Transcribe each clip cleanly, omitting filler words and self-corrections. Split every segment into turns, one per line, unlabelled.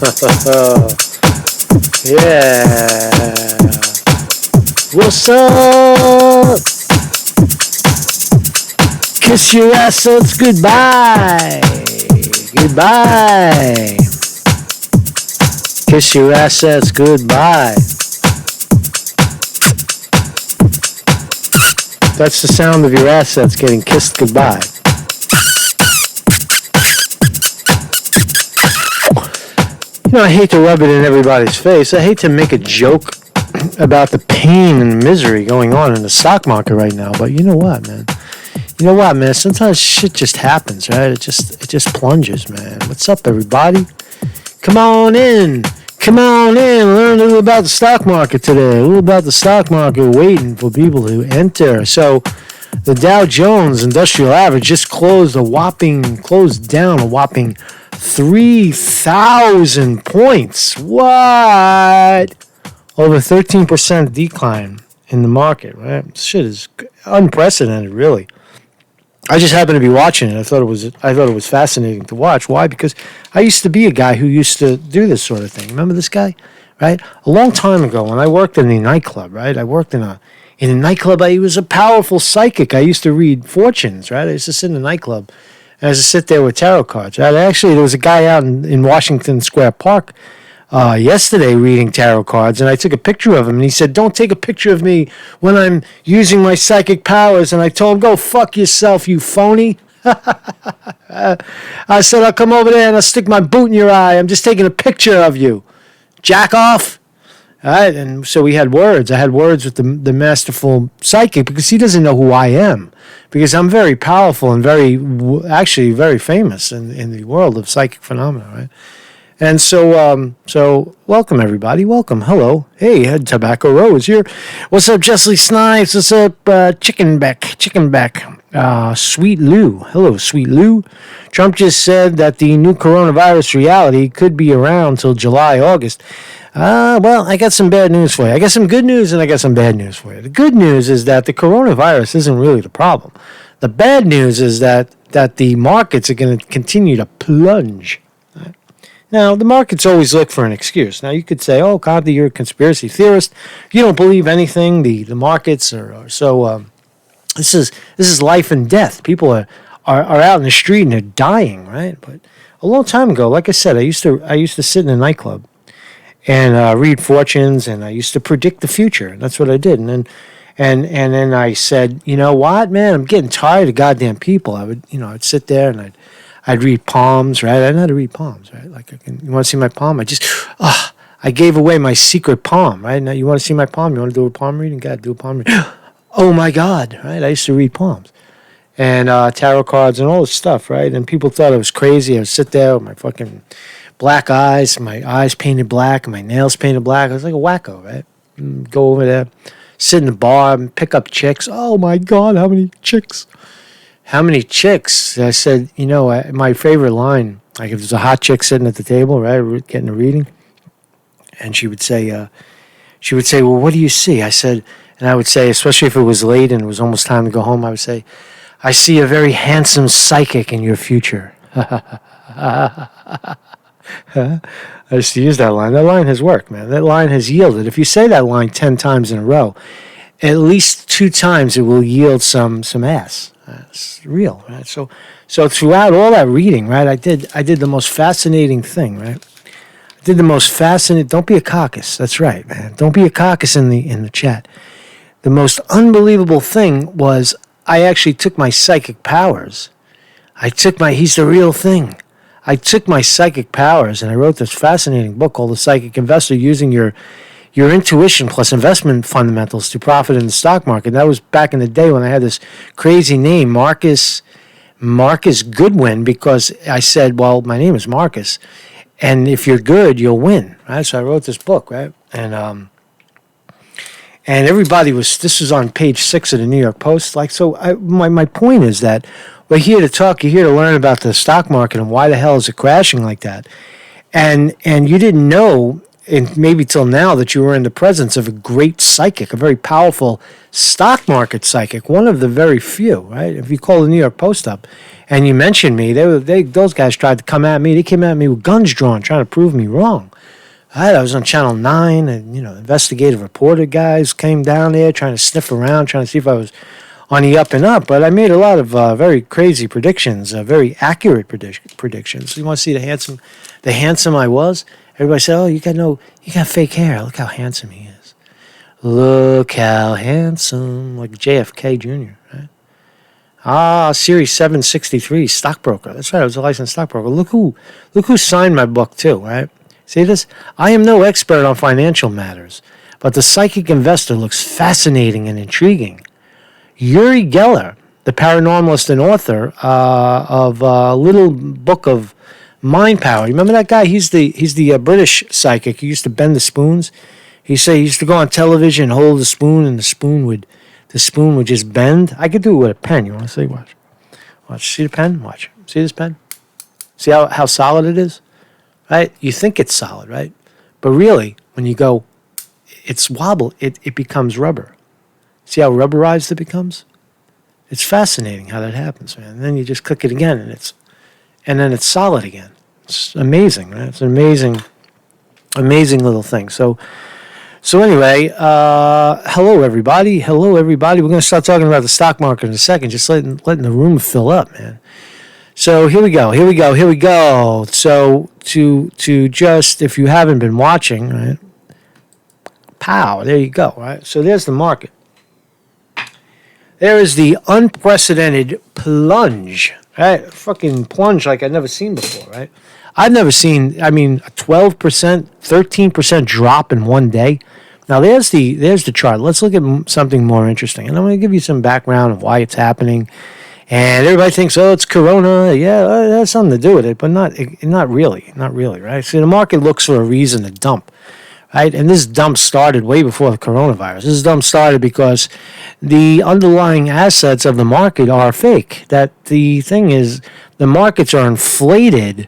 Yeah. What's up? Kiss your assets goodbye. Goodbye. Kiss your assets goodbye. That's the sound of your assets getting kissed goodbye. You know, I hate to rub it in everybody's face. I hate to make a joke about the pain and misery going on in the stock market right now. But you know what, man? Sometimes shit just happens, right? It just plunges, man. What's up, everybody? Come on in. Learn a little about the stock market today. A little about the stock market, waiting for people to enter. So, the Dow Jones Industrial Average just closed down a whopping 3,000 points. What? Over 13% decline in the market, right? Shit is unprecedented, really. I just happened to be watching it. I thought it was fascinating to watch. Why? Because I used to be a guy who used to do this sort of thing. Remember this guy, right? A long time ago, when I worked in the nightclub, right? I worked in a nightclub. I was a powerful psychic. I used to read fortunes, right? I used to sit in the nightclub, and I used to sit there with tarot cards. Right? Actually, there was a guy out in Washington Square Park yesterday reading tarot cards, and I took a picture of him, and he said, "Don't take a picture of me when I'm using my psychic powers." And I told him, "Go fuck yourself, you phony." I said, "I'll come over there and I'll stick my boot in your eye. I'm just taking a picture of you. Jack off." All right, and so we had words. I had words with the masterful psychic, because he doesn't know who I am, because I'm very powerful and actually very famous in the world of psychic phenomena, right? And so welcome, everybody. Welcome. Hello. Hey, Tobacco Rose here. What's up, Jessley Snipes? What's up, Chickenback? Sweet Lou. Hello, Sweet Lou. Trump just said that the new coronavirus reality could be around till July, August. Well, I got some bad news for you. I got some good news and I got some bad news for you. The good news is that the coronavirus isn't really the problem. The bad news is that the markets are going to continue to plunge. Now, the markets always look for an excuse. Now, you could say, "Oh, Conte, you're a conspiracy theorist. You don't believe anything. The markets are so." This is life and death. People are out in the street and they're dying, right? But a long time ago, like I said, I used to sit in a nightclub and read fortunes, and I used to predict the future. And that's what I did. And then I said, "You know what, man? I'm getting tired of goddamn people." I'd sit there and I'd read palms, right? I know how to read palms, right? You want to see my palm? I gave away my secret palm, right? Now, you want to see my palm? You want to do a palm reading? God, do a palm reading. Oh, my God, right? I used to read palms and tarot cards and all this stuff, right? And people thought I was crazy. I would sit there with my fucking black eyes, my eyes painted black, and my nails painted black. I was like a wacko, right? Go over there, sit in the bar, and pick up chicks. Oh, my God, how many chicks? How many chicks? I said, my favorite line, like if there's a hot chick sitting at the table, right, getting a reading, and she would say, "Well, what do you see?" And I would say, especially if it was late and it was almost time to go home, I would say, "I see a very handsome psychic in your future." I used to use that line. That line has worked, man. That line has yielded. If you say that line 10 times in a row, at least 2 times it will yield some ass. It's real, right? So throughout all that reading, right, I did the most fascinating thing, right? I did the most fascinating. Don't be a caucus. That's right, man. Don't be a caucus in the chat. The most unbelievable thing was I actually took my psychic powers. He's the real thing. I took my psychic powers and I wrote this fascinating book called The Psychic Investor, using your intuition plus investment fundamentals to profit in the stock market. That was back in the day when I had this crazy name, Marcus Goodwin, because I said, well, my name is Marcus, and if you're good, you'll win, right? So I wrote this book, right? And everybody this was on page 6 of the New York Post. My point is that we're here to talk, you're here to learn about the stock market and why the hell is it crashing like that. And you didn't know and maybe till now, that you were in the presence of a great psychic, a very powerful stock market psychic, one of the very few, right? If you call the New York Post up and you mentioned me, those guys tried to come at me. They came at me with guns drawn, trying to prove me wrong. I was on Channel 9, and, investigative reporter guys came down there trying to sniff around, trying to see if I was on the up and up. But I made a lot of very crazy predictions, very accurate predictions. You want to see the handsome I was? Everybody said, "Oh, you got fake hair. Look how handsome he is. Look how handsome," like JFK Jr., right? Series 763, stockbroker. That's right, I was a licensed stockbroker. Look who signed my book too, right? See this? I am no expert on financial matters, but the psychic investor looks fascinating and intriguing. Uri Geller, the paranormalist and author of a little book of mind power. You remember that guy? He's the British psychic. He used to bend the spoons. He used to go on television, hold the spoon, and the spoon would just bend. I could do it with a pen. You want to see? Watch. See the pen? Watch. See this pen? See how solid it is? Right? You think it's solid, right? But really, when you go, it's wobble. It becomes rubber. See how rubberized it becomes? It's fascinating how that happens, man. And then you just click it again, and then it's solid again. It's amazing, right? It's an amazing little thing. So anyway, hello everybody. We're going to start talking about the stock market in a second, just letting the room fill up, man. So here we go. So to just, if you haven't been watching, right? Pow, there you go, right? So there's the market. There is the unprecedented plunge, right? Fucking plunge like I've never seen before, right? I've never seen, a 12%, 13% drop in one day. Now, there's the chart. Let's look at something more interesting. And I'm going to give you some background of why it's happening. And everybody thinks, oh, it's Corona. Yeah, that has something to do with it, but not really, right? See, the market looks for a reason to dump, right? And this dump started way before the coronavirus. This dump started because the underlying assets of the market are fake. That the thing is, the markets are inflated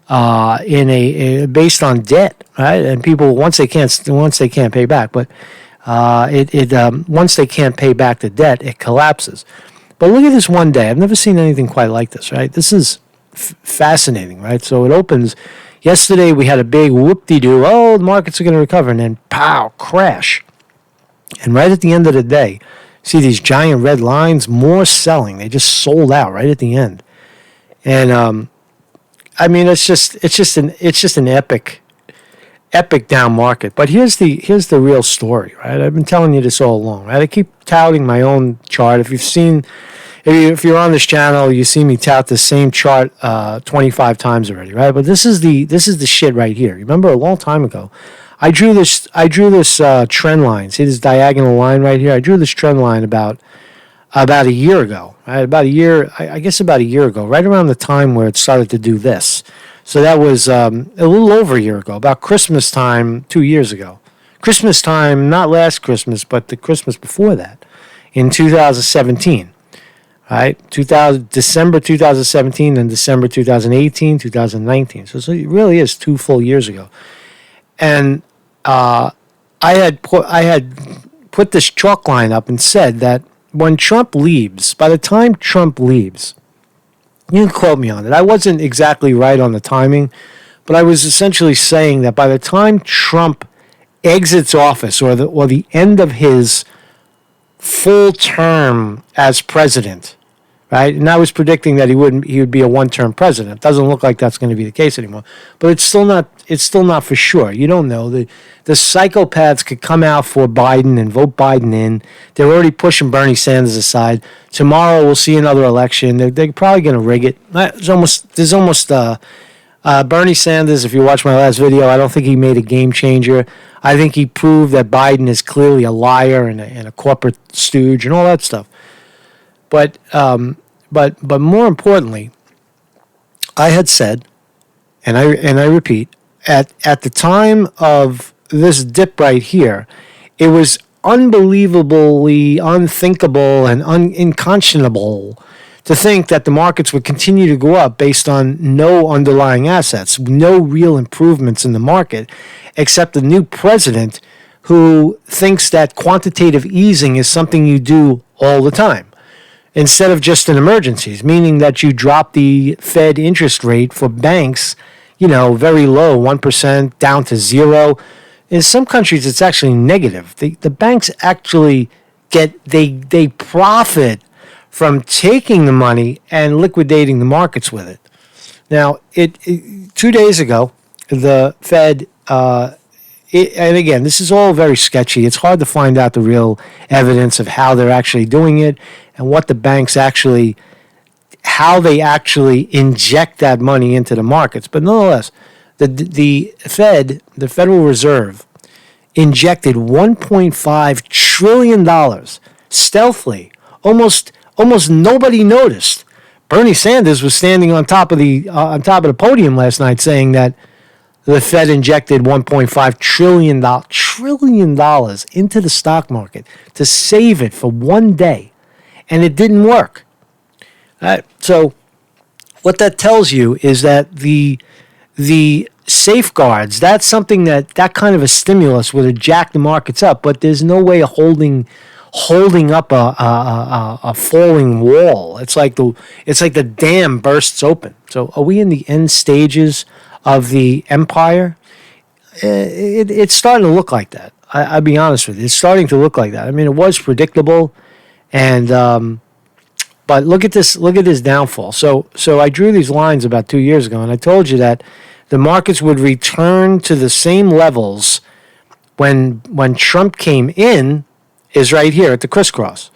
based on debt, right? And people once they can't pay back, but once they can't pay back the debt, it collapses. But look at this one day. I've never seen anything quite like this, right? This is fascinating, right? So it opens. Yesterday we had a big whoop-de-doo. Oh, the markets are going to recover, and then pow, crash. And right at the end of the day, see these giant red lines, more selling. They just sold out right at the end. And it's just an epic down market. But here's the real story, right? I've been telling you this all along, right? I keep touting my own chart. If you're on this channel, you see me tout the same chart 25 times already, right? But this is the shit right here. Remember a long time ago, I drew this trend line. See this diagonal line right here? I drew this trend line about a year ago, right? About a year ago, right around the time where it started to do this. So that was a little over a year ago, about Christmas time 2 years ago. Christmas time, not last Christmas, but the Christmas before that, in 2017, right? December 2017 and December 2018, 2019. So it really is 2 full years ago. And I had put this chalk line up and said that when Trump leaves, by the time Trump leaves, you can quote me on it. I wasn't exactly right on the timing, but I was essentially saying that by the time Trump exits office or the end of his full term as president, right? And I was predicting that he would be a one-term president. Doesn't look like that's going to be the case anymore. But it's still not for sure. You don't know. The psychopaths could come out for Biden and vote Biden in. They're already pushing Bernie Sanders aside. Tomorrow we'll see another election. They're probably going to rig it. There's almost Bernie Sanders, if you watch my last video, I don't think he made a game changer. I think he proved that Biden is clearly a liar and a corporate stooge and all that stuff. But more importantly, I had said, and I repeat, at the time of this dip right here, it was unbelievably unthinkable and unconscionable to think that the markets would continue to go up based on no underlying assets, no real improvements in the market, except a new president who thinks that quantitative easing is something you do all the time instead of just in emergencies, meaning that you drop the Fed interest rate for banks, very low, 1% down to 0. In some countries, it's actually negative. The banks actually they profit from taking the money and liquidating the markets with it. Now, 2 days ago, the Fed, and again, this is all very sketchy. It's hard to find out the real evidence of how they're actually doing it and what the banks actually, how they actually inject that money into the markets. But nonetheless, the Fed, the Federal Reserve, injected $1.5 trillion stealthily. Almost nobody noticed. Bernie Sanders was standing on top of the podium last night saying that the Fed injected $1.5 trillion into the stock market to save it for one day, and it didn't work. So what that tells you is that the safeguards, that's something that kind of a stimulus would have jacked the markets up, but there's no way of holding up a falling wall. It's like the dam bursts open. So are we in the end stages of the empire? It's starting to look like that. I'll be honest with you. It's starting to look like that. I mean, it was predictable, and but look at this downfall. So I drew these lines about 2 years ago, and I told you that the markets would return to the same levels when Trump came in, is right here at the crisscross.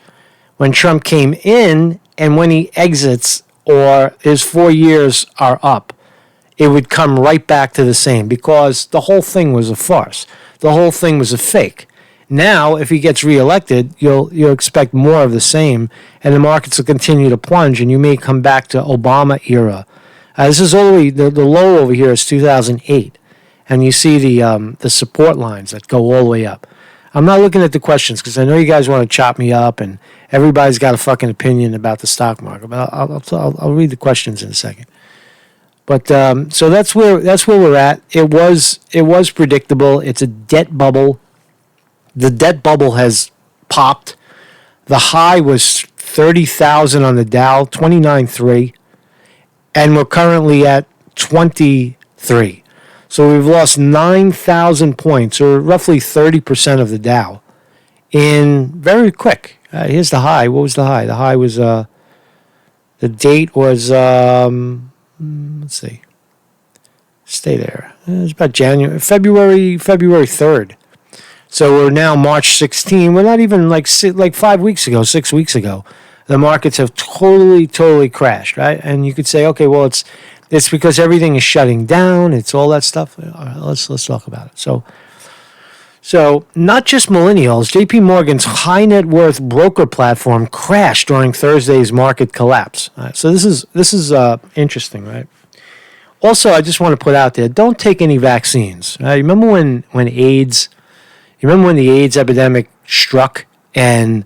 When Trump came in and when he exits or his 4 years are up, it would come right back to the same because the whole thing was a farce. The whole thing was a fake. Now, if he gets reelected, you'll expect more of the same, and the markets will continue to plunge, and you may come back to Obama era. This is all the low over here is 2008, and you see the support lines that go all the way up. I'm not looking at the questions because I know you guys want to chop me up, and everybody's got a fucking opinion about the stock market. But I'll read the questions in a second. But so that's where we're at. It was predictable. It's a debt bubble. The debt bubble has popped. The high was 30,000 on the Dow, 29.3, and we're currently at 23. So we've lost 9,000 points, or roughly 30% of the Dow, in very quick. Here's the high. What was the high? The high was the date was let's see. Stay there. It was about February 3rd. So we're now March 16. We're not even like 5 weeks ago, 6 weeks ago. The markets have totally crashed, right? And you could say, okay, well, it's because everything is shutting down. It's all that stuff. All right, let's talk about it. So not just millennials. J.P. Morgan's high net worth broker platform crashed during Thursday's market collapse. All right, so this is interesting, right? Also, I just want to put out there: don't take any vaccines. Right? Remember when AIDS? You remember when the AIDS epidemic struck and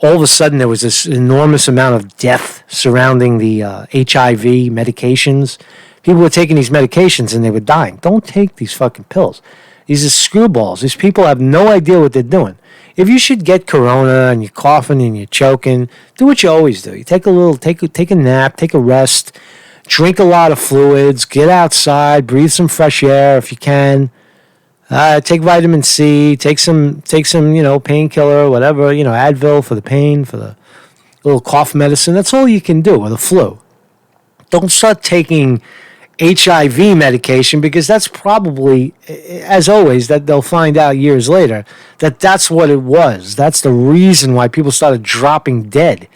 all of a sudden there was this enormous amount of death surrounding the HIV medications? People were taking these medications and they were dying. Don't take these fucking pills. These are screwballs. These people have no idea what they're doing. If you should get corona and you're coughing and you're choking, do what you always do. You take a nap, take a rest, drink a lot of fluids, get outside, breathe some fresh air if you can. Take vitamin C, take some, painkiller, whatever, Advil for the pain, for the little cough medicine. That's all you can do, or the flu. Don't start taking HIV medication because that's probably, as always, that they'll find out years later that that's what it was. That's the reason why people started dropping dead.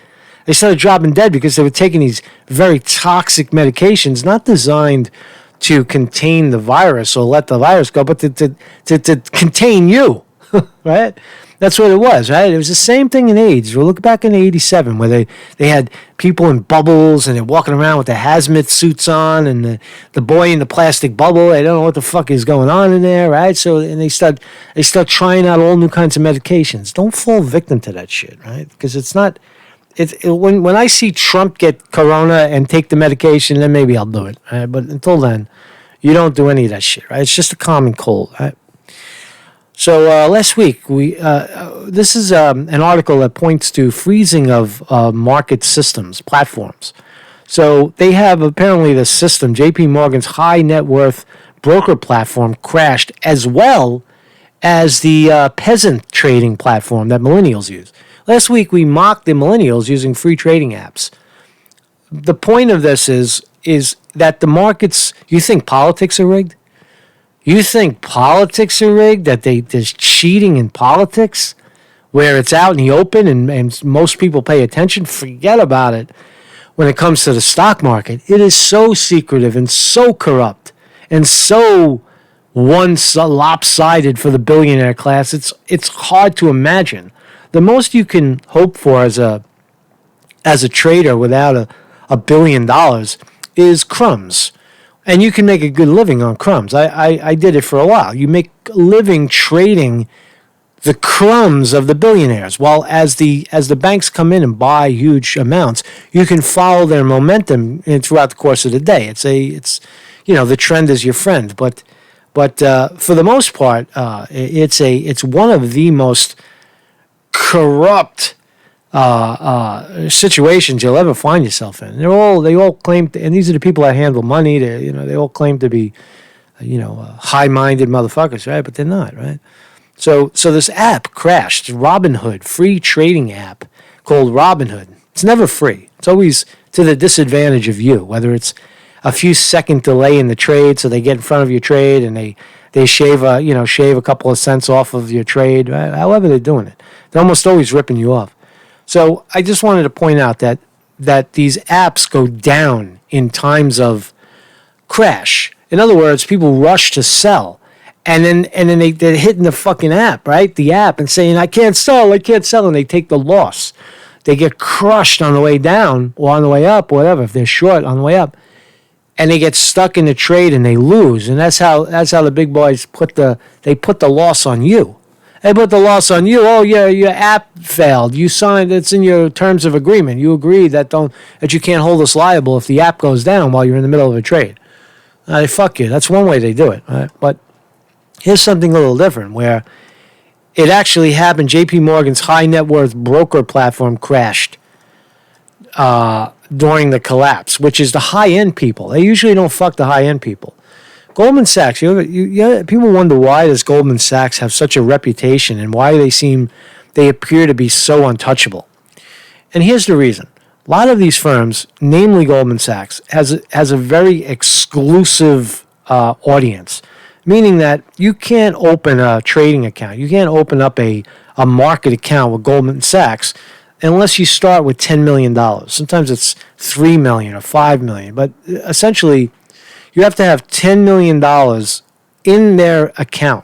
They started dropping dead because they were taking these very toxic medications, not designed to contain the virus or let the virus go, but to contain you, right? That's what it was, right? It was the same thing in AIDS. We'll look back in '87 where they had people in bubbles and they're walking around with their hazmat suits on and the boy in the plastic bubble. They don't know what the fuck is going on in there, right? So and they start trying out all new kinds of medications. Don't fall victim to that shit, right? Because it's not when I see Trump get corona and take the medication, then maybe I'll do it. Right? But until then, you don't do any of that shit, right? It's just a common cold, right? So last week, this is an article that points to freezing of market systems, platforms. So they have apparently the system, J.P. Morgan's high net worth broker platform crashed, as well as the peasant trading platform that millennials use. Last week, we mocked the millennials using free trading apps. The point of this is that the markets, you think politics are rigged? You think politics are rigged, that there's cheating in politics, where it's out in the open and most people pay attention? Forget about it. When it comes to the stock market, it is so secretive and so corrupt and so lopsided for the billionaire class. It's hard to imagine. The most you can hope for as a trader without $1 billion is crumbs. And you can make a good living on crumbs. I did it for a while. You make a living trading the crumbs of the billionaires. While as the banks come in and buy huge amounts, you can follow their momentum throughout the course of the day. It's the trend is your friend. But for the most part, it's one of the most corrupt situations you'll ever find yourself in. They all claim to, and these are the people that handle money. They all claim to be, high-minded motherfuckers, right? But they're not, right? So this app crashed. Robinhood, free trading app called Robinhood. It's never free. It's always to the disadvantage of you. Whether it's a few second delay in the trade, so they get in front of your trade and they shave a couple of cents off of your trade. Right? However they're doing it, they're almost always ripping you off. So I just wanted to point out that these apps go down in times of crash. In other words, people rush to sell, and then they're hitting the fucking app, right? The app, and saying, I can't sell, and they take the loss. They get crushed on the way down or on the way up, or whatever, if they're short on the way up. And they get stuck in the trade and they lose. And that's how the big boys put the loss on you. They put the loss on you. Oh, yeah, your app failed. You signed, it's in your terms of agreement. You agree that you can't hold us liable if the app goes down while you're in the middle of a trade. They fuck you. That's one way they do it. Right? But here's something a little different where it actually happened. J.P. Morgan's high net worth broker platform crashed during the collapse, which is the high-end people. They usually don't fuck the high-end people. Goldman Sachs, people wonder why does Goldman Sachs have such a reputation and why they appear to be so untouchable. And here's the reason. A lot of these firms, namely Goldman Sachs, has a very exclusive audience, meaning that you can't open a trading account. You can't open up a market account with Goldman Sachs unless you start with $10 million. Sometimes it's $3 million or $5 million. But essentially, you have to have $10 million in their account.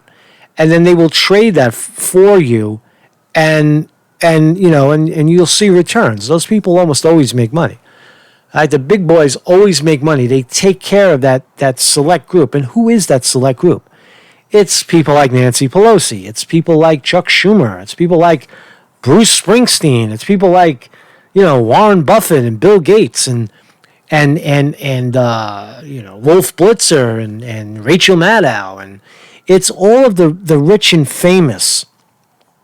And then they will trade that for you and you'll see returns. Those people almost always make money. Right? The big boys always make money. They take care of that select group. And who is that select group? It's people like Nancy Pelosi. It's people like Chuck Schumer. It's people like Bruce Springsteen. It's people like, Warren Buffett and Bill Gates and Wolf Blitzer and Rachel Maddow. And it's all of the rich and famous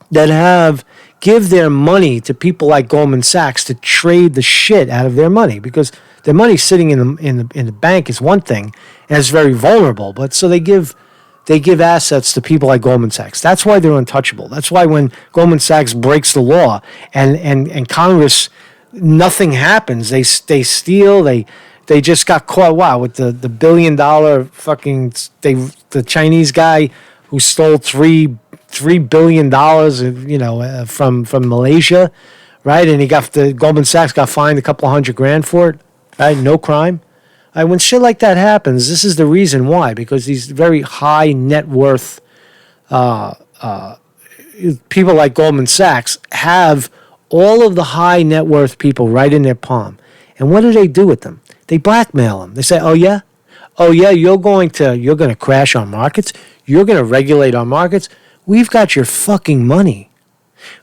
that give their money to people like Goldman Sachs to trade the shit out of their money, because their money sitting in the bank is one thing and it's very vulnerable. But so they give assets to people like Goldman Sachs. That's why they're untouchable. That's why when Goldman Sachs breaks the law and Congress, nothing happens. They steal. They just got caught. With the $1 billion the Chinese guy who stole $3 billion, from Malaysia, right? And Goldman Sachs got fined a couple of $100,000 for it, right? No crime. When shit like that happens, this is the reason why, because these very high net worth people like Goldman Sachs have all of the high net worth people right in their palm. And what do they do with them? They blackmail them. They say, oh yeah, you're going to crash our markets. You're going to regulate our markets. We've got your fucking money.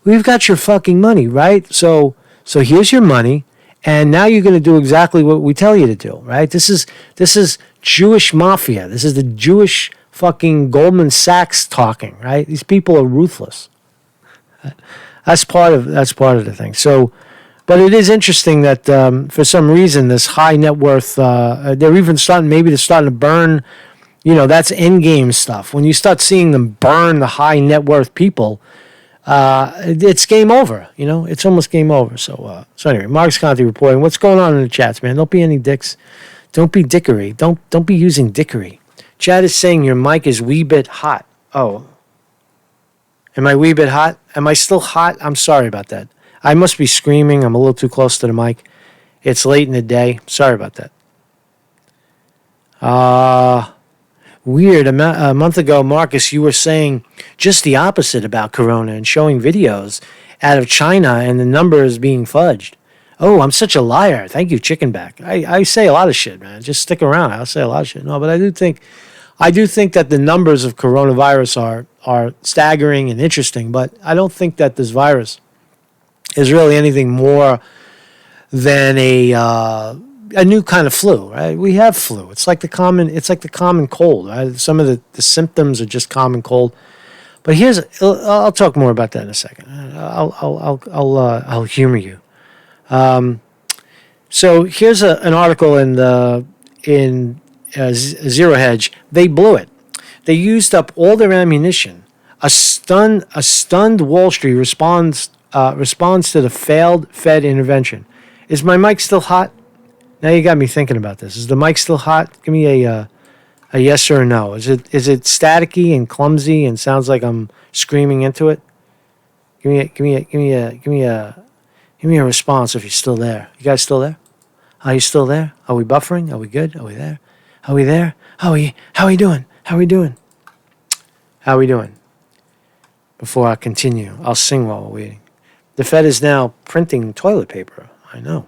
Right? So So here's your money, and now you're going to do exactly what we tell you to do, right? This is Jewish mafia. This is the Jewish fucking Goldman Sachs talking, right? These people are ruthless. That's part of the thing. So, but it is interesting that for some reason this high net worth, they're even starting to burn. That's end game stuff. When you start seeing them burn the high net worth people, it's game over. It's almost game over. So anyway, Mark's Conte reporting. What's going on in the chats, man? Don't be any dicks. Don't be dickery. Don't be using dickery. Chad is saying your mic is wee bit hot. Oh. Am I wee bit hot? Am I still hot? I'm sorry about that. I must be screaming. I'm a little too close to the mic. It's late in the day. Sorry about that. Weird. A month ago, Marcus, you were saying just the opposite about Corona and showing videos out of China and the numbers being fudged. Oh, I'm such a liar. Thank you, Chickenback. I say a lot of shit, man. Just stick around. I'll say a lot of shit. No, but I do think that the numbers of coronavirus are staggering and interesting, but I don't think that this virus is really anything more than a new kind of flu, right? We have flu. It's like the common cold, right? Some of the symptoms are just common cold. But I'll talk more about that in a second. I'll humor you. So here's an article in Zero Hedge. They blew it. They used up all their ammunition. A stunned Wall Street responds to the failed Fed intervention. Is my mic still hot? Now you got me thinking about this. Is the mic still hot? Give me a yes or a no. Is it staticky and clumsy and sounds like I'm screaming into it? Give me a response if you're still there. You guys still there? Are you still there? Are we buffering? Are we good? Are we there? Are we there? How are we doing? How are we doing? Before I continue, I'll sing while we're waiting. The Fed is now printing toilet paper. I know.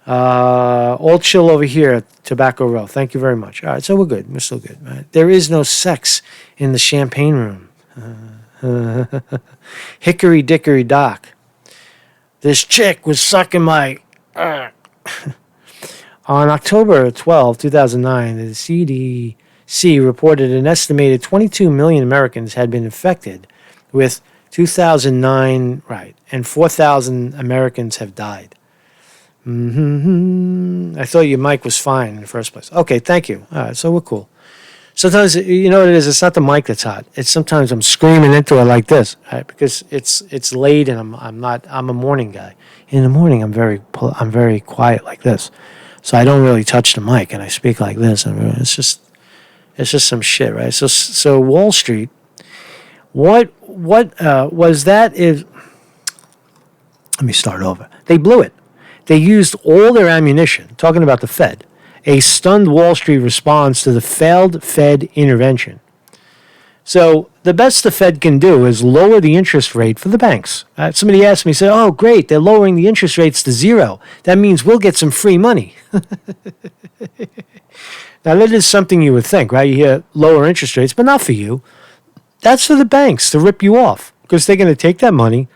All chill over here at Tobacco Row. Thank you very much. All right, so we're good. We're still good. Right? There is no sex in the champagne room. Hickory dickory dock. This chick was sucking my... On October 12, 2009, the CDC reported an estimated 22 million Americans had been infected with 2009, right, and 4,000 Americans have died. I thought your mic was fine in the first place. Okay, thank you. All right, so we're cool. Sometimes, you know what it is? It's not the mic that's hot. It's sometimes I'm screaming into it like this, right? Because it's late and I'm a morning guy. In the morning, I'm very quiet like this. So I don't really touch the mic and I speak like this. And it's just some shit, right? So Wall Street, what was that? Let me start over. They blew it. They used all their ammunition, talking about the Fed. A stunned Wall Street response to the failed Fed intervention. So the best the Fed can do is lower the interest rate for the banks. Somebody asked me, said, oh, great, they're lowering the interest rates to zero. That means we'll get some free money. Now, that is something you would think, right? You hear lower interest rates, but not for you. That's for the banks to rip you off because they're going to take that money.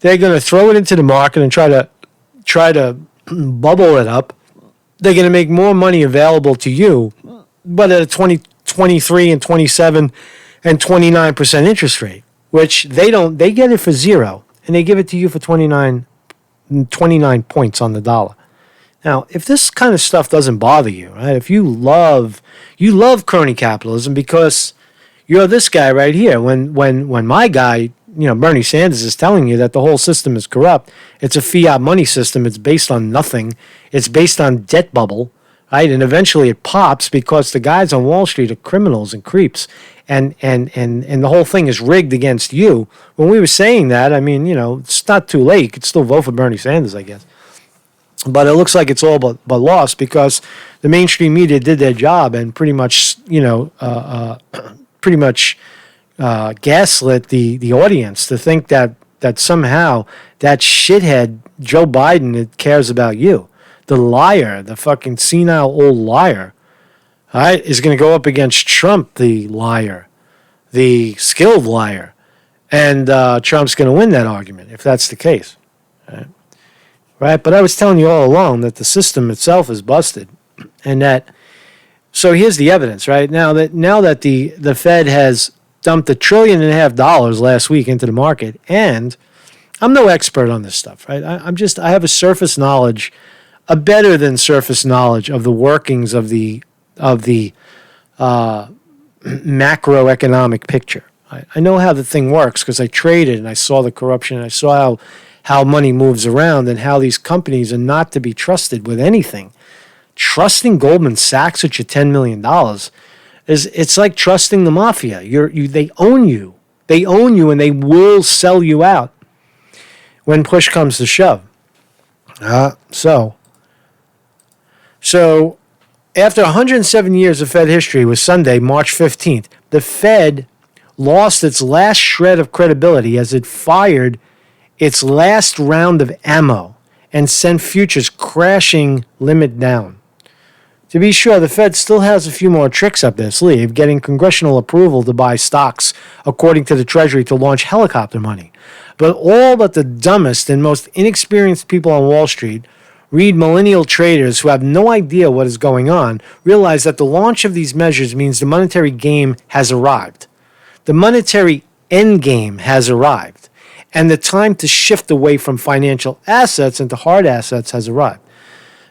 They're going to throw it into the market and try to bubble it up. They're going to make more money available to you, but at a 23 and 27 and 29% interest rate, which they get it for zero, and they give it to you for 29 points on the dollar. Now, if this kind of stuff doesn't bother you, right? If you love crony capitalism because you're this guy right here. When my guy, Bernie Sanders is telling you that the whole system is corrupt, it's a fiat money system. It's based on nothing. It's based on debt bubble, right? And eventually it pops because the guys on Wall Street are criminals and creeps, and the whole thing is rigged against you. When we were saying that, I mean, it's not too late. You could still vote for Bernie Sanders, I guess. But it looks like it's all but lost because the mainstream media did their job and pretty much, gaslit the audience to think that somehow that shithead Joe Biden cares about you. The liar, the fucking senile old liar, all right, is going to go up against Trump, the liar, the skilled liar. And Trump's going to win that argument if that's the case. Right? right? But I was telling you all along that the system itself is busted, and that. So here's the evidence, right? Now that the Fed has dumped $1.5 trillion last week into the market, and I'm no expert on this stuff, right? I have a surface knowledge, a better than surface knowledge of the workings of the macroeconomic picture. I know how the thing works because I traded and I saw the corruption. And I saw how money moves around and how these companies are not to be trusted with anything. Trusting Goldman Sachs with your $10 million it's like trusting the mafia. They own you. They own you, and they will sell you out when push comes to shove. So after 107 years of Fed history was Sunday, March 15th, the Fed lost its last shred of credibility as it fired its last round of ammo and sent futures crashing limit down. To be sure, the Fed still has a few more tricks up their sleeve, getting congressional approval to buy stocks, according to the Treasury, to launch helicopter money. But all but the dumbest and most inexperienced people on Wall Street, read millennial traders who have no idea what is going on, realize that the launch of these measures means the monetary game has arrived. The monetary endgame has arrived, and the time to shift away from financial assets into hard assets has arrived.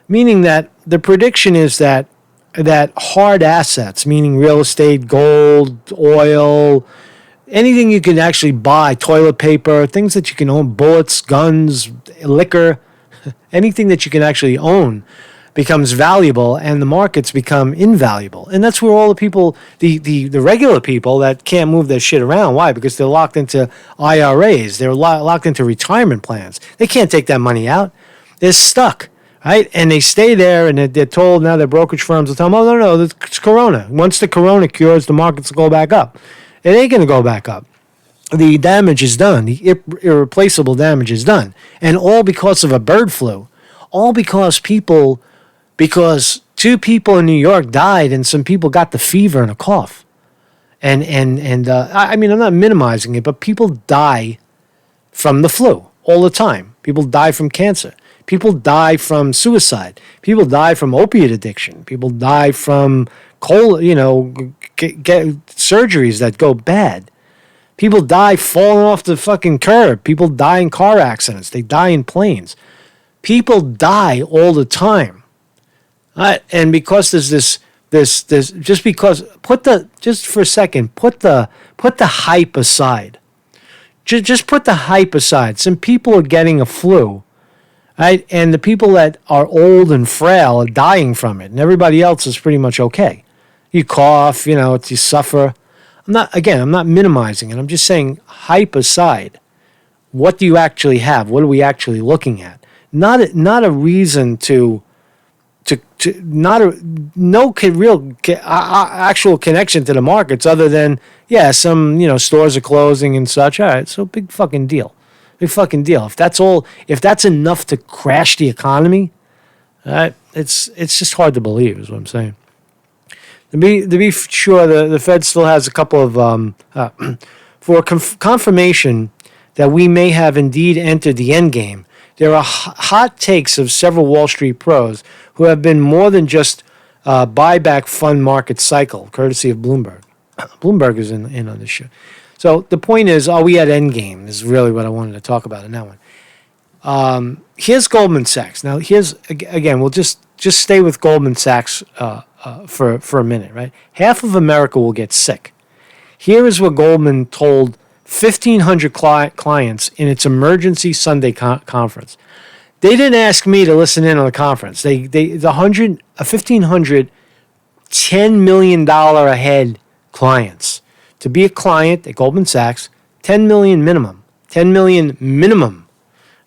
Meaning that the prediction is that hard assets, meaning real estate, gold, oil, anything you can actually buy, toilet paper, things that you can own, bullets, guns, liquor, anything that you can actually own becomes valuable and the markets become invaluable. And that's where all the people, the regular people that can't move their shit around. Why? Because they're locked into IRAs. They're locked into retirement plans. They can't take that money out. They're stuck. Right? And they stay there, and they're told now, their brokerage firms will tell them, oh, no, it's Corona. Once the Corona cures, the markets will go back up. It ain't going to go back up. The damage is done. The irreplaceable damage is done. And all because of a bird flu. All because two people in New York died, and some people got the fever and a cough. And I mean, I'm not minimizing it, but people die from the flu all the time. People die from cancer. People die from suicide. People die from opiate addiction. People die from surgeries that go bad. People die falling off the fucking curb. People die in car accidents. They die in planes. People die all the time. And because there's this just for a second, put the hype aside. Just put the hype aside. Some people are getting a flu. Right? And the people that are old and frail are dying from it, and everybody else is pretty much okay. You cough, you suffer. I'm not minimizing it. I'm just saying, hype aside, what do you actually have? What are we actually looking at? Not a reason actual connection to the markets other than, some, stores are closing and such. All right, so big fucking deal. Big fucking deal. If that's enough to crash the economy, it's just hard to believe, is what I'm saying. To be sure, the Fed still has a couple of for confirmation that we may have indeed entered the end game. There are hot takes of several Wall Street pros who have been more than just buyback fund market cycle, courtesy of Bloomberg. Bloomberg is in on this shit. So the point is, are we at endgame? Is really what I wanted to talk about in that one. Here's Goldman Sachs. Now, again, we'll just stay with Goldman Sachs for a minute, right? Half of America will get sick. Here is what Goldman told 1,500 clients in its emergency Sunday conference. They didn't ask me to listen in on the conference. The 1,500 $10 million a head clients. To be a client at Goldman Sachs, $10 million minimum. $10 million minimum.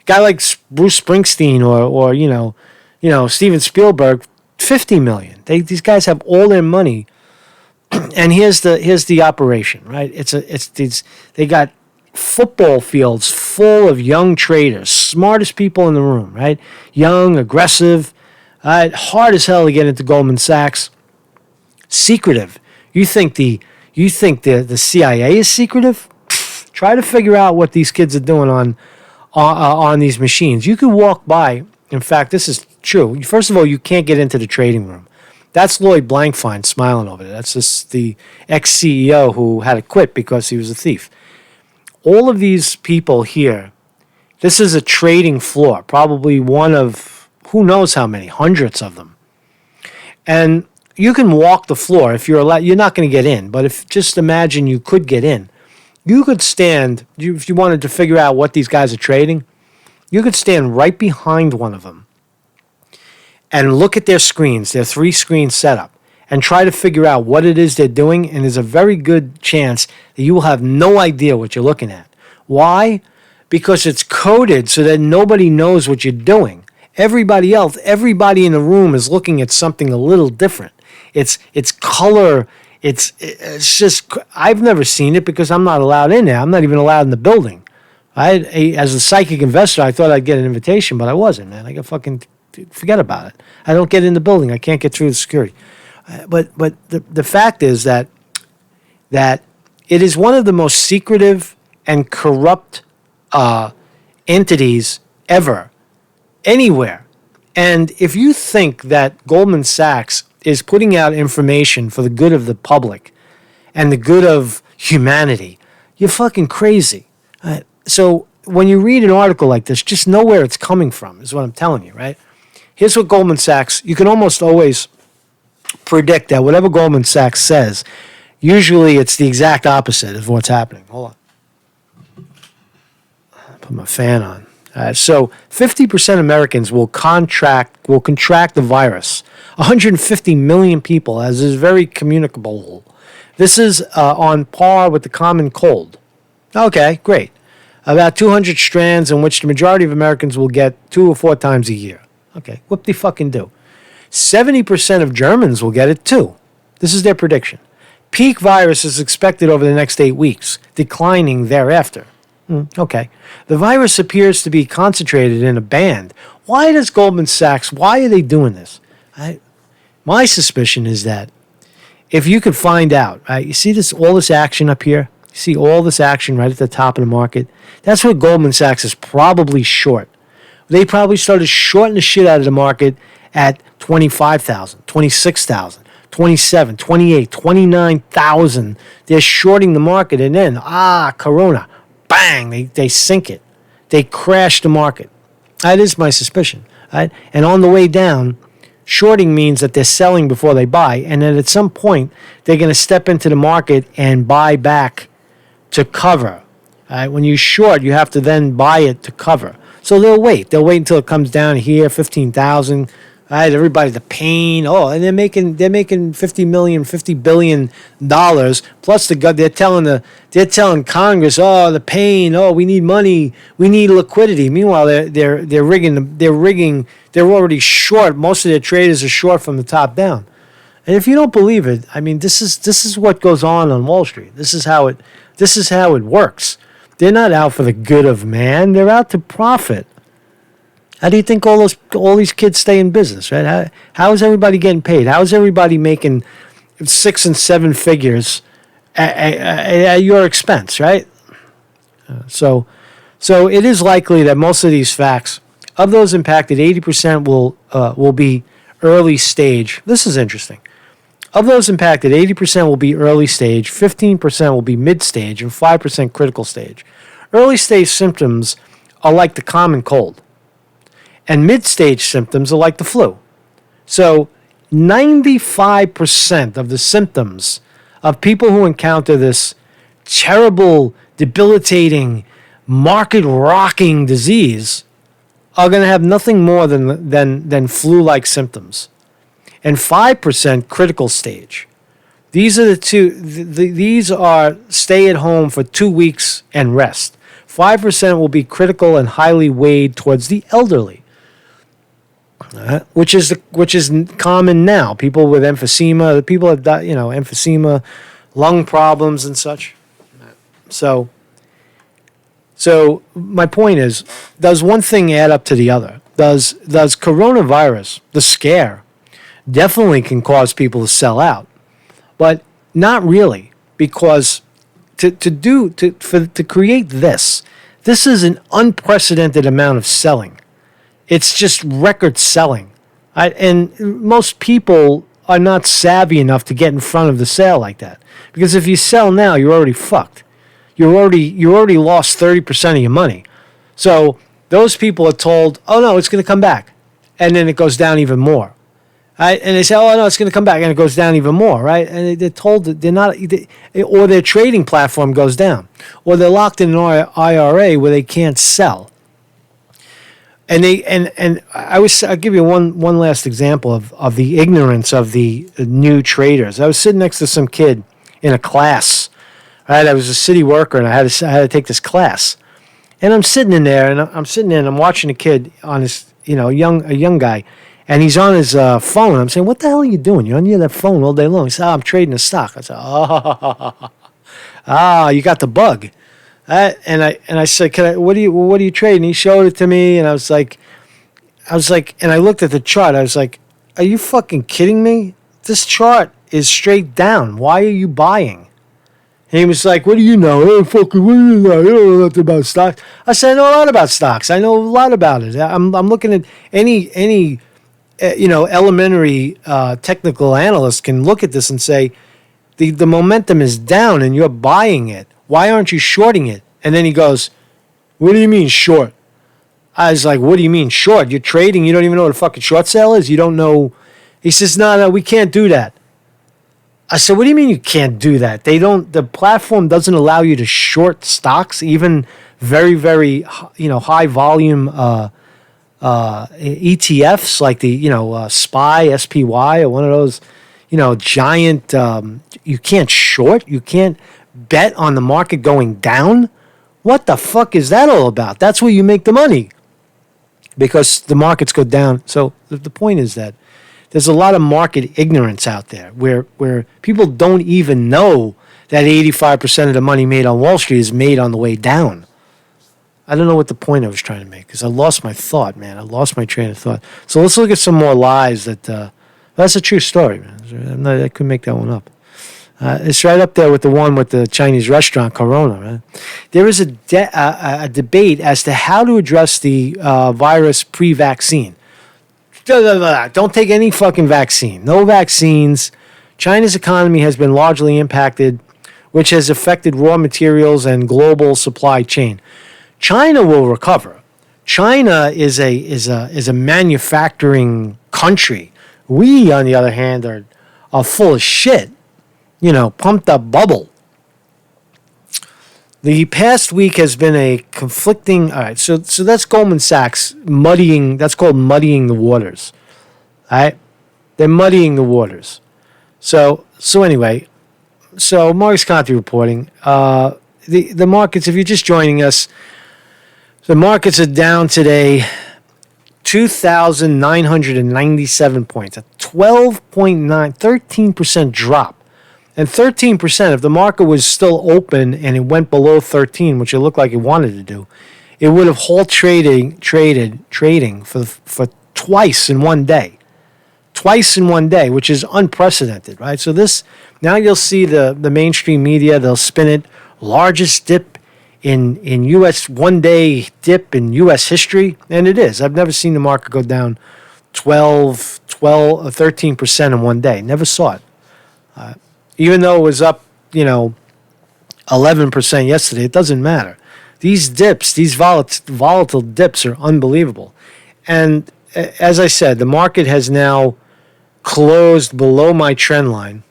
A guy like Bruce Springsteen or Steven Spielberg, $50 million. These guys have all their money. And here's the operation, right? They got football fields full of young traders, smartest people in the room, right? Young, aggressive, hard as hell to get into Goldman Sachs. Secretive. You think the CIA is secretive? Try to figure out what these kids are doing on these machines. You could walk by In fact, this is true. First of all, you can't get into the trading room. That's Lloyd Blankfein smiling over there. That's just the ex-CEO who had to quit because he was a thief. All of these people here, this is a trading floor, probably one of who knows how many, hundreds of them. And you can walk the floor if you're allowed. You're not going to get in, but if just imagine you could get in. You could stand, if you wanted to figure out what these guys are trading, you could stand right behind one of them and look at their screens, their 3-screen setup, and try to figure out what it is they're doing, and there's a very good chance that you will have no idea what you're looking at. Why? Because it's coded so that nobody knows what you're doing. Everybody in the room is looking at something a little different. It's color, it's just, I've never seen it because I'm not allowed in there. I'm not even allowed in the building. As a psychic investor, I thought I'd get an invitation, but I wasn't, man. I got fucking... Forget about it. I don't get in the building. I can't get through the security. But the fact is that it is one of the most secretive and corrupt entities ever, anywhere. And if you think that Goldman Sachs is putting out information for the good of the public and the good of humanity, you're fucking crazy. So when you read an article like this, just know where it's coming from, is what I'm telling you, right? Here's what Goldman Sachs, you can almost always predict that whatever Goldman Sachs says, usually it's the exact opposite of what's happening. Hold on. Put my fan on. So 50% of Americans will contract the virus. 150 million people, as is very communicable. This is on par with the common cold. Okay, great. About 200 strands in which the majority of Americans will get 2 or 4 times a year. Okay, whoop-de-fucking-do. 70% of Germans will get it too. This is their prediction. Peak virus is expected over the next 8 weeks, declining thereafter. Okay. The virus appears to be concentrated in a band. Why does Goldman Sachs, why are they doing this? My suspicion is that if you could find out, you see all this action up here? You see all this action right at the top of the market? That's what Goldman Sachs is probably short. They probably started shorting the shit out of the market at 25,000, 26,000, 27, 28, 29,000. They're shorting the market, and then, Corona, bang, they sink it. They crash the market. That is my suspicion. Right? And on the way down, shorting means that they're selling before they buy, and then at some point, they're going to step into the market and buy back to cover. Right? When you short, you have to then buy it to cover. So they'll wait. They'll wait until it comes down here, 15,000. Right? Everybody, the pain. And they're making 50 million, $50 billion. Plus they're telling Congress, the pain. We need money. We need liquidity. Meanwhile, they're rigging. They're already short. Most of their traders are short from the top down. And if you don't believe it, I mean, this is what goes on Wall Street. This is how it works. They're not out for the good of man. They're out to profit. How do you think all these kids stay in business, right? How is everybody getting paid? How is everybody making 6 and 7 figures at your expense, right? So it is likely that most of these facts, of those impacted, 80% will be early stage. This is interesting. Of those impacted, 80% will be early stage, 15% will be mid stage, and 5% critical stage. Early stage symptoms are like the common cold, and mid stage symptoms are like the flu. So 95% of the symptoms of people who encounter this terrible, debilitating, market-rocking disease are going to have nothing more than flu-like symptoms. And 5% critical stage. These are the two. These are stay at home for 2 weeks and rest. 5% will be critical and highly weighed towards the elderly, which is common now. People with emphysema, the people that emphysema, lung problems and such. So my point is, does one thing add up to the other? Does coronavirus, the scare, definitely can cause people to sell out, but not really, because to create this is an unprecedented amount of selling. It's just record selling. And most people are not savvy enough to get in front of the sale like that. Because if you sell now, you're already fucked. You already lost 30% of your money. So those people are told, oh no, it's going to come back. And then it goes down even more. Right? And they say, oh no, it's going to come back. And it goes down even more. Right? And they're told that they're not, or their trading platform goes down. Or they're locked in an IRA where they can't sell. And I'll give you one last example of the ignorance of the new traders. I was sitting next to some kid in a class. Right, I was a city worker and I had to take this class, and I'm sitting in there and I'm watching a kid on his a young guy, and he's on his phone. I'm saying, what the hell are you doing? You're on that phone all day long. He said, I'm trading a stock. I said, you got the bug. And I said, what are you trading? He showed it to me, and I was like, and I looked at the chart. I was like, are you fucking kidding me? This chart is straight down. Why are you buying? And he was like, what do you know? Hey, fucking, what do you know? You don't know nothing about stocks. I said, I know a lot about stocks. I know a lot about it. I'm looking at any elementary technical analyst can look at this and say, the momentum is down and you're buying it. Why aren't you shorting it? And then he goes, what do you mean short? I was like, what do you mean short? You're trading. You don't even know what a fucking short sale is? You don't know. He says, no, we can't do that. I said, what do you mean you can't do that? The platform doesn't allow you to short stocks, even very, very, high volume ETFs like the, SPY, or one of those, giant, you can't short. You can't bet on the market going down. What the fuck is that all about? That's where you make the money, because the markets go down. So the point is that there's a lot of market ignorance out there where people don't even know that 85% of the money made on Wall Street is made on the way down. I don't know what the point I was trying to make, because I lost my thought, man. I lost my train of thought. So let's look at some more lies that's a true story, man. I couldn't make that one up. It's right up there with the one with the Chinese restaurant, Corona. Right? There is a debate as to how to address the virus pre-vaccine. Don't take any fucking vaccine. No vaccines. China's economy has been largely impacted, which has affected raw materials and global supply chain. China will recover. China is a manufacturing country. We, on the other hand, are full of shit. Pumped up bubble. The past week has been a conflicting. All right, so that's Goldman Sachs muddying. That's called muddying the waters. All right, they're muddying the waters. So anyway, Marcus Conte reporting. The markets. If you're just joining us, the markets are down today. 2,997 points, a 12.9, 13% drop. And 13%, if the market was still open and it went below 13, which it looked like it wanted to do, it would have halt trading for twice in one day. Twice in one day, which is unprecedented, right? So now you'll see the mainstream media, they'll spin it, largest dip in U.S., one-day dip in U.S. history, and it is. I've never seen the market go down 13% in one day. Never saw it. Even though it was up, 11% yesterday, it doesn't matter. These dips, these volatile dips are unbelievable. And as I said, the market has now closed below my trend line,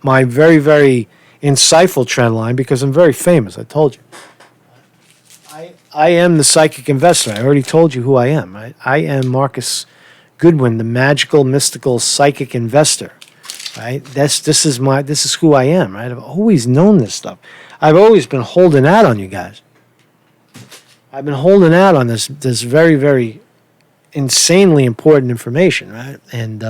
my very, very insightful trend line, because I'm very famous. I told you. I am the psychic investor. I already told you who I am. Right? I am Marcus Goodwin, the magical, mystical, psychic investor. Right? This is who I am. Right? I've always known this stuff. I've always been holding out on you guys. I've been holding out on this very, very insanely important information. Right? And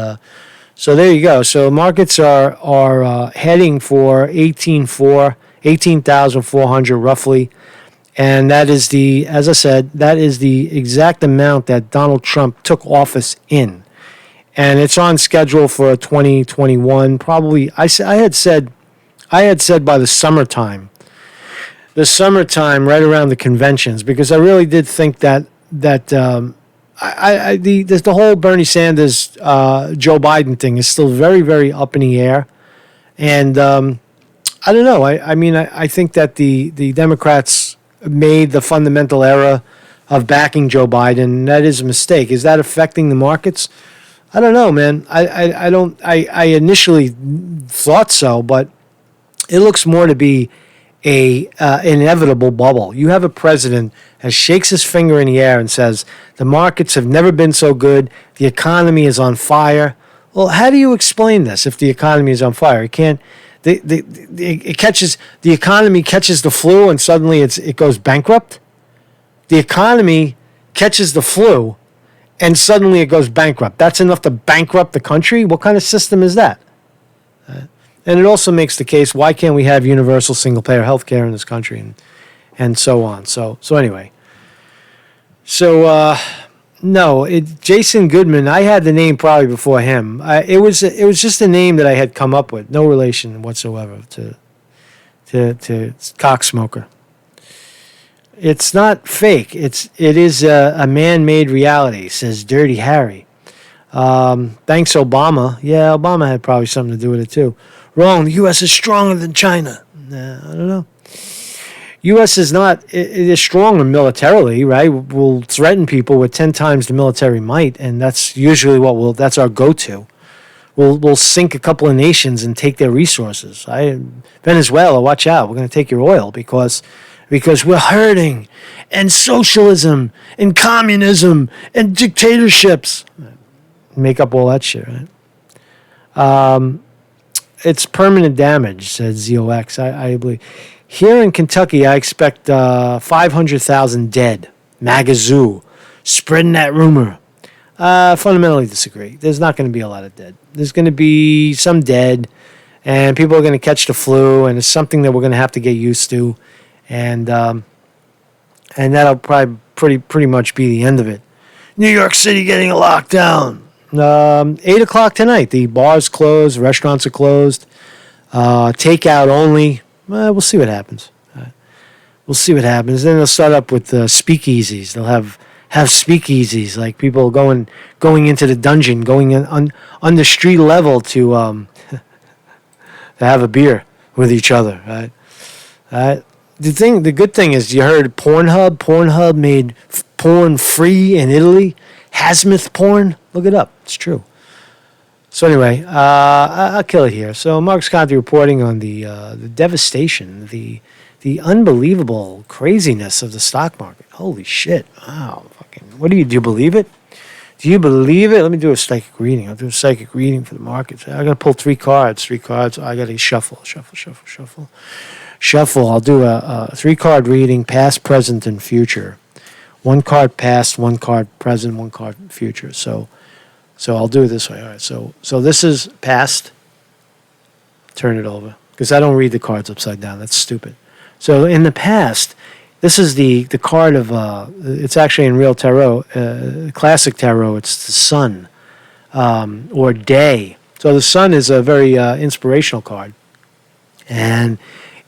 so there you go. So markets are heading for 18,400 roughly. And that is as I said, that is the exact amount that Donald Trump took office in. And it's on schedule for 2021. Probably, I had said by the summertime, right around the conventions, because I really did think that the whole Bernie Sanders, Joe Biden thing is still very, very up in the air. And I don't know. I think that the Democrats made the fundamental error of backing Joe Biden. That is a mistake. Is that affecting the markets? I don't know, man. I initially thought so, but it looks more to be a inevitable bubble. You have a president that shakes his finger in the air and says the markets have never been so good. The economy is on fire. Well, how do you explain this if the economy is on fire? It can't. The economy catches the flu and suddenly it goes bankrupt. The economy catches the flu and suddenly it goes bankrupt. That's enough to bankrupt the country? What kind of system is that? And it also makes the case, why can't we have universal single-payer health care in this country and so on. So anyway. Jason Goodman, I had the name probably before him. It was just a name that I had come up with. No relation whatsoever to Cocksmoker. It's not fake. It is a man-made reality, says Dirty Harry. Thanks, Obama. Yeah, Obama had probably something to do with it, too. Wrong. The U.S. is stronger than China. I don't know. U.S. is not. It is stronger militarily, right? We'll threaten people with 10 times the military might, and that's usually that's our go-to. We'll sink a couple of nations and take their resources. Venezuela, watch out. We're going to take your oil because we're hurting, and socialism, and communism, and dictatorships. Make up all that shit, right? It's permanent damage, said ZOX. I believe. Here in Kentucky, I expect 500,000 dead. Magazoo. Spreading that rumor. Fundamentally disagree. There's not going to be a lot of dead. There's going to be some dead, and people are going to catch the flu, and it's something that we're going to have to get used to. And that'll probably pretty much be the end of it. New York City getting a lockdown. 8 o'clock tonight. The bars closed. Restaurants are closed. Takeout only. We'll see what happens. We'll see what happens. Then they'll start up with speakeasies. They'll have speakeasies, like people going into the dungeon, going on the street level to have a beer with each other. Right. The good thing is, you heard Pornhub. Pornhub made porn free in Italy. Hazmith porn. Look it up. It's true. So anyway, I'll kill it here. So Mark's Conte reporting on the devastation, the unbelievable craziness of the stock market. Holy shit! Wow, what do you believe it? Do you believe it? Let me do a psychic reading. I'll do a psychic reading for the markets. I got to pull three cards. I got to shuffle. I'll do a 3-card reading, past, present, and future. 1 card past, 1 card present, 1 card future. So I'll do it this way. All right. So this is past. Turn it over, because I don't read the cards upside down. That's stupid. So in the past, this is the card of it's actually in real tarot, classic tarot. It's the sun, or day. So the sun is a very inspirational card, and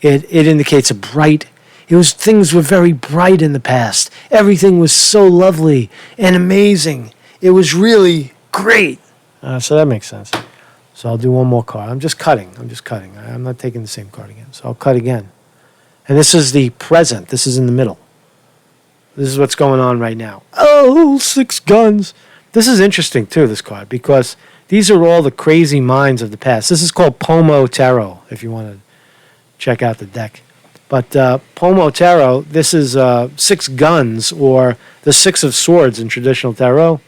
it indicates a bright. Things were very bright in the past. Everything was so lovely and amazing. It was really great. So that makes sense. So I'll do one more card. I'm just cutting. I'm not taking the same card again. So I'll cut again. And this is the present. This is in the middle. This is what's going on right now. Oh, 6 guns. This is interesting, too, this card, because these are all the crazy minds of the past. This is called Pomo Tarot, if you want to check out the deck. But Pomo Tarot, this is 6 guns, or the 6 of swords in traditional tarot.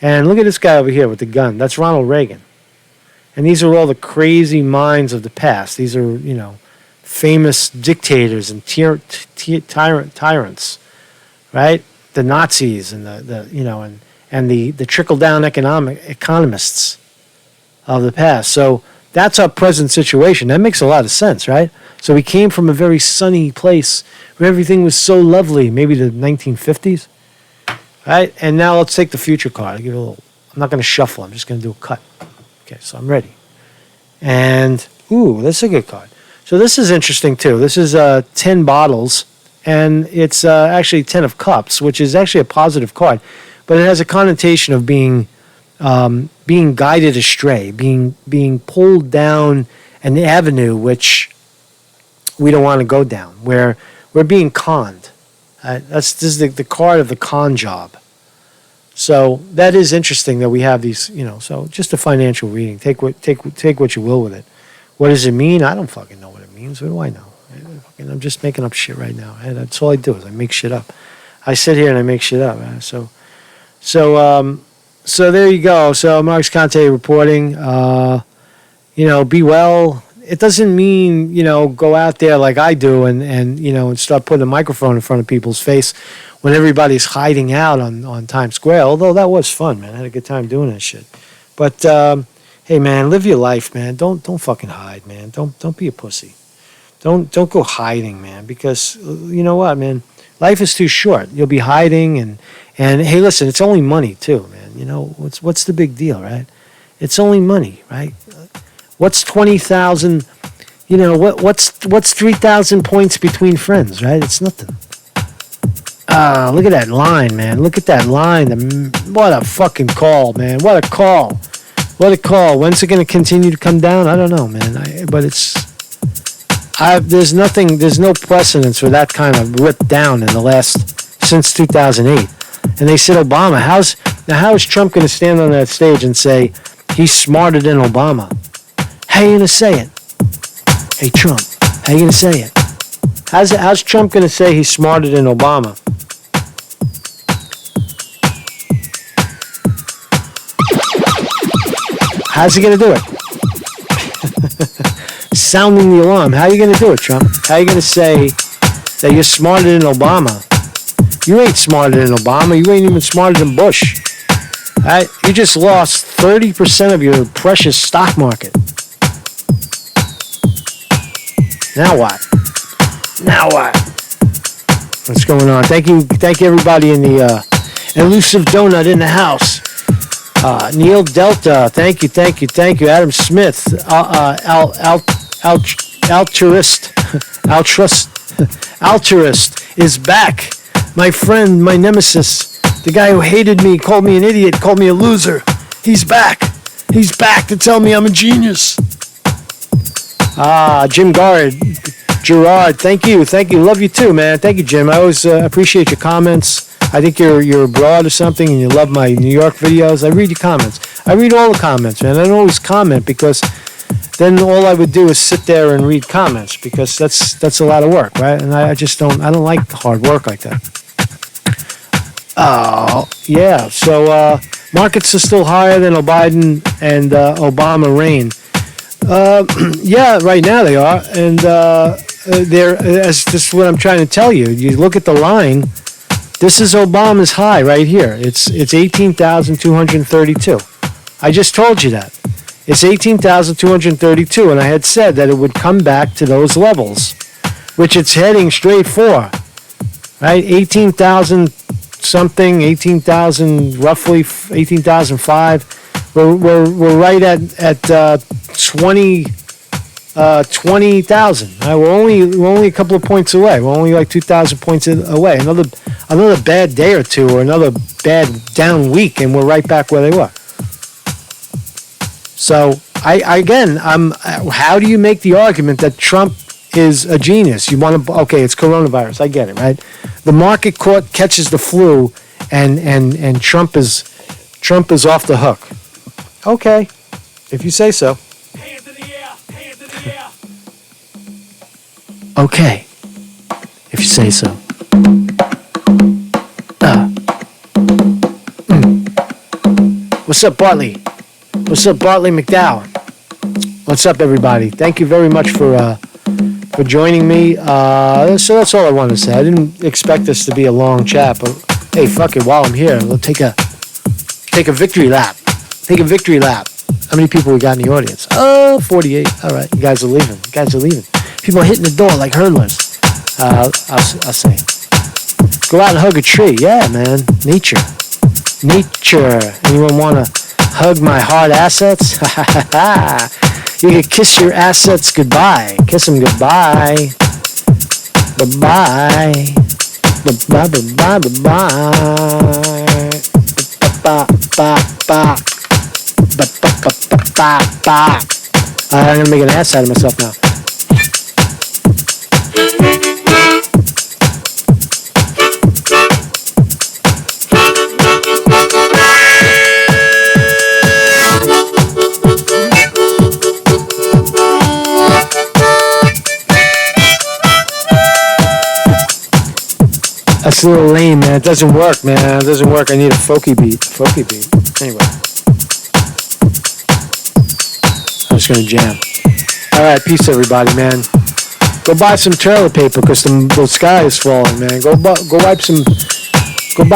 And look at this guy over here with the gun. That's Ronald Reagan. And these are all the crazy minds of the past. These are, famous dictators and tyrants, right? The Nazis and the trickle-down economists of the past. So that's our present situation. That makes a lot of sense, right? So we came from a very sunny place where everything was so lovely, maybe the 1950s. Right, and now let's take the future card. I'll give you a little. I'm not going to shuffle. I'm just going to do a cut. Okay, so I'm ready. And that's a good card. So this is interesting too. This is 10 bottles, and it's actually 10 of cups, which is actually a positive card. but it has a connotation of being guided astray, being pulled down an avenue which we don't want to go down, where we're being conned. This is the card of the con job. So that is interesting that we have these, so just a financial reading. Take what you will with it. What does it mean? I don't fucking know what it means. What do I know? I'm just making up shit right now. That's all I do is I make shit up. I sit here and I make shit up. So there you go. So Marcus Conte reporting, be well. It doesn't mean, go out there like I do and start putting a microphone in front of people's face when everybody's hiding out on Times Square. Although that was fun, man. I had a good time doing that shit. But hey, man, live your life, man. Don't fucking hide, man. Don't be a pussy. Don't go hiding, man. Because you know what, man? Life is too short. You'll be hiding and hey, listen, it's only money too, man. What's the big deal, right? It's only money, right? What's 20,000? What's 3,000 points between friends, right? It's nothing. Look at that line, man. Look at that line. What a fucking call, man. What a call. What a call. When's it going to continue to come down? I don't know, man. There's no precedence for that kind of rip down since 2008. And they said Obama. How is Trump going to stand on that stage and say he's smarter than Obama? How are you going to say it? Hey, Trump, how are you going to say it? How's Trump going to say he's smarter than Obama? How's he going to do it? Sounding the alarm. How are you going to do it, Trump? How are you going to say that you're smarter than Obama? You ain't smarter than Obama. You ain't even smarter than Bush. Right? You just lost 30% of your precious stock market. Now what? What's going on? Thank you everybody in the elusive donut in the house. Neil Delta, thank you. Adam Smith, Alturist is back. My friend, my nemesis, the guy who hated me, called me an idiot, called me a loser. He's back. He's back to tell me I'm a genius. Jim Gerard, thank you. Love you too, man. Thank you, Jim. I always appreciate your comments. I think you're abroad or something and you love my New York videos. I read your comments. I read all the comments, man. I don't always comment because then all I would do is sit there and read comments because that's a lot of work, right? And I don't like hard work like that. Oh, yeah. So markets are still higher than Biden and Obama reign. Yeah, right now they are, and this is what I'm trying to tell you. You look at the line. This is Obama's high right here. It's 18,232. I just told you that. It's 18,232, and I had said that it would come back to those levels, which it's heading straight for. Right, 18,000 something, 18,000 roughly, 18,005. We're right at 20,000. We're only a couple of points away. We're only like 2,000 points away. Another bad day or two, or another bad down week, and we're right back where they were. So how do you make the argument that Trump is a genius? Okay, it's coronavirus. I get it, right? The market catches the flu, and Trump is off the hook. Okay, if you say so.
Hands in the air, hands in the air.
Okay, if you say so. What's up, Bartley? What's up, Bartley McDowell? What's up, everybody? Thank you very much for joining me. So that's all I wanted to say. I didn't expect this to be a long chat, but hey, fuck it. While I'm here, we'll take a victory lap. Take a victory lap. How many people we got in the audience? 48. All right, you guys are leaving. People are hitting the door like hurdlers. I'll say. Go out and hug a tree. Yeah, man. Nature. Anyone want to hug my hard assets? You can kiss your assets goodbye. Kiss them goodbye. Bye-bye. Bye-bye. Bye-bye. Bye-bye. I'm gonna make an ass out of myself now. That's a little lame, man. It doesn't work, man. It doesn't work. I need a folky beat. Anyway. I'm just gonna jam. Alright, peace everybody, man. Go buy some toilet paper because the sky is falling, man. Go buy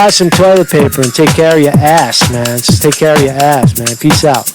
some toilet paper and take care of your ass, man. Just take care of your ass, man. Peace out.